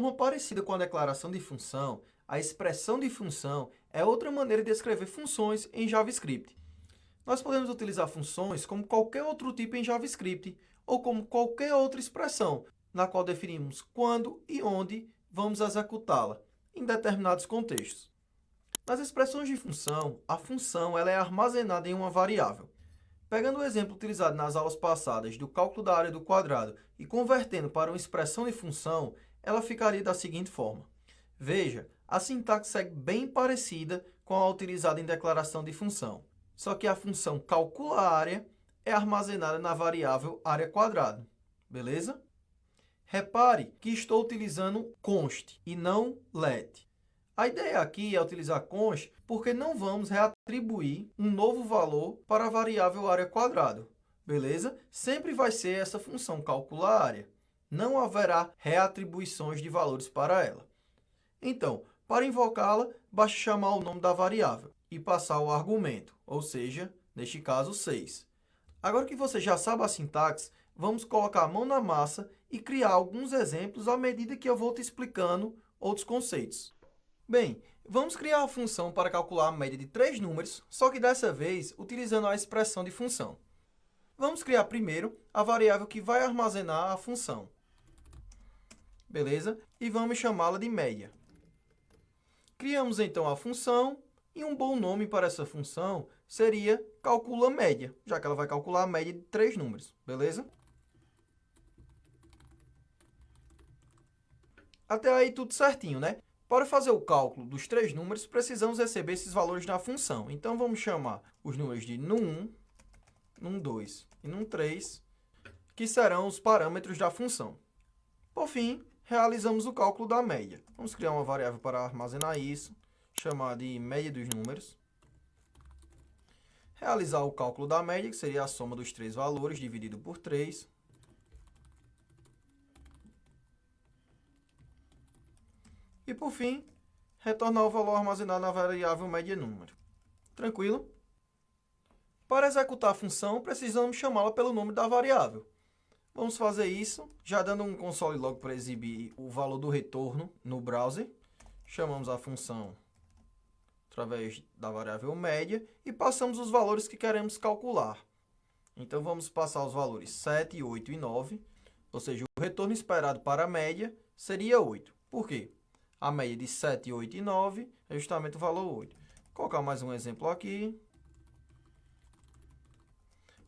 forma parecida com a declaração de função, a expressão de função é outra maneira de escrever funções em JavaScript. Nós podemos utilizar funções como qualquer outro tipo em JavaScript ou como qualquer outra expressão, na qual definimos quando e onde vamos executá-la, em determinados contextos. Nas expressões de função, a função ela é armazenada em uma variável. Pegando o exemplo utilizado nas aulas passadas do cálculo da área do quadrado e convertendo para uma expressão de função, ela ficaria da seguinte forma. Veja, a sintaxe segue bem parecida com a utilizada em declaração de função, só que a função calcula a área é armazenada na variável área quadrado, beleza? Repare que estou utilizando const e não let. A ideia aqui é utilizar const porque não vamos reatribuir um novo valor para a variável área quadrado, beleza? Sempre vai ser essa função calcular área. Não haverá reatribuições de valores para ela. Então, para invocá-la, basta chamar o nome da variável e passar o argumento, ou seja, neste caso, 6. Agora que você já sabe a sintaxe, vamos colocar a mão na massa e criar alguns exemplos à medida que eu vou te explicando outros conceitos. Bem, vamos criar a função para calcular a média de 3 números, só que dessa vez utilizando a expressão de função. Vamos criar primeiro a variável que vai armazenar a função. Beleza? E vamos chamá-la de média. Criamos então a função e um bom nome para essa função seria calcula média, já que ela vai calcular a média de 3 números. Beleza? Até aí tudo certinho, né? Para fazer o cálculo dos 3 números, precisamos receber esses valores na função. Então, vamos chamar os números de num1, num2 e num3, que serão os parâmetros da função. Por fim, realizamos o cálculo da média. Vamos criar uma variável para armazenar isso, chamar de média dos números. Realizar o cálculo da média, que seria a soma dos 3 valores dividido por 3. E, por fim, retornar o valor armazenado na variável média número. Tranquilo? Para executar a função, precisamos chamá-la pelo nome da variável. Vamos fazer isso, já dando um console log para exibir o valor do retorno no browser. Chamamos a função através da variável média e passamos os valores que queremos calcular. Então, vamos passar os valores 7, 8 e 9, ou seja, o retorno esperado para a média seria 8. Por quê? A média de 7, 8 e 9 é justamente o valor 8. Vou colocar mais um exemplo aqui.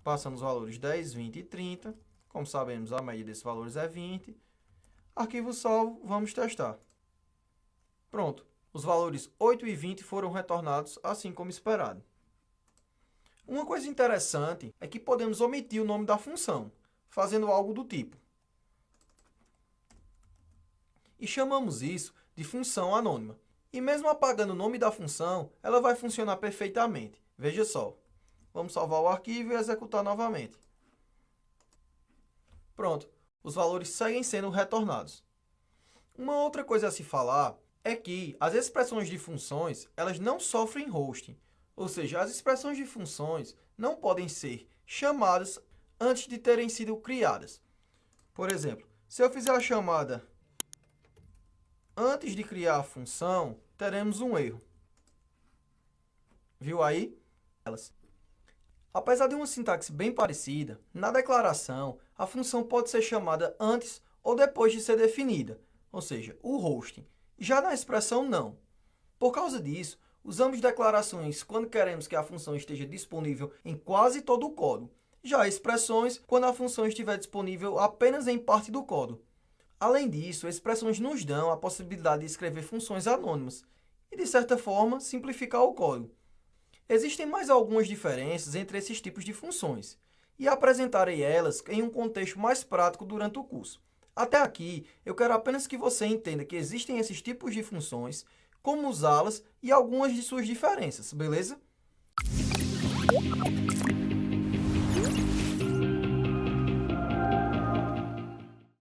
Passando os valores 10, 20 e 30. Como sabemos, a média desses valores é 20. Arquivo salvo, vamos testar. Pronto. Os valores 8 e 20 foram retornados assim como esperado. Uma coisa interessante é que podemos omitir o nome da função, fazendo algo do tipo. E chamamos isso de função anônima. E mesmo apagando o nome da função, ela vai funcionar perfeitamente. Veja só. Vamos salvar o arquivo e executar novamente. Pronto. Os valores seguem sendo retornados. Uma outra coisa a se falar é que as expressões de funções, elas não sofrem hosting. Ou seja, as expressões de funções não podem ser chamadas antes de terem sido criadas. Por exemplo, se eu fizer a chamada antes de criar a função, teremos um erro. Viu aí? Apesar de uma sintaxe bem parecida, na declaração, a função pode ser chamada antes ou depois de ser definida, ou seja, o hosting. Já na expressão, não. Por causa disso, usamos declarações quando queremos que a função esteja disponível em quase todo o código. Já expressões quando a função estiver disponível apenas em parte do código. Além disso, expressões nos dão a possibilidade de escrever funções anônimas e, de certa forma, simplificar o código. Existem mais algumas diferenças entre esses tipos de funções e apresentarei elas em um contexto mais prático durante o curso. Até aqui, eu quero apenas que você entenda que existem esses tipos de funções, como usá-las e algumas de suas diferenças, beleza?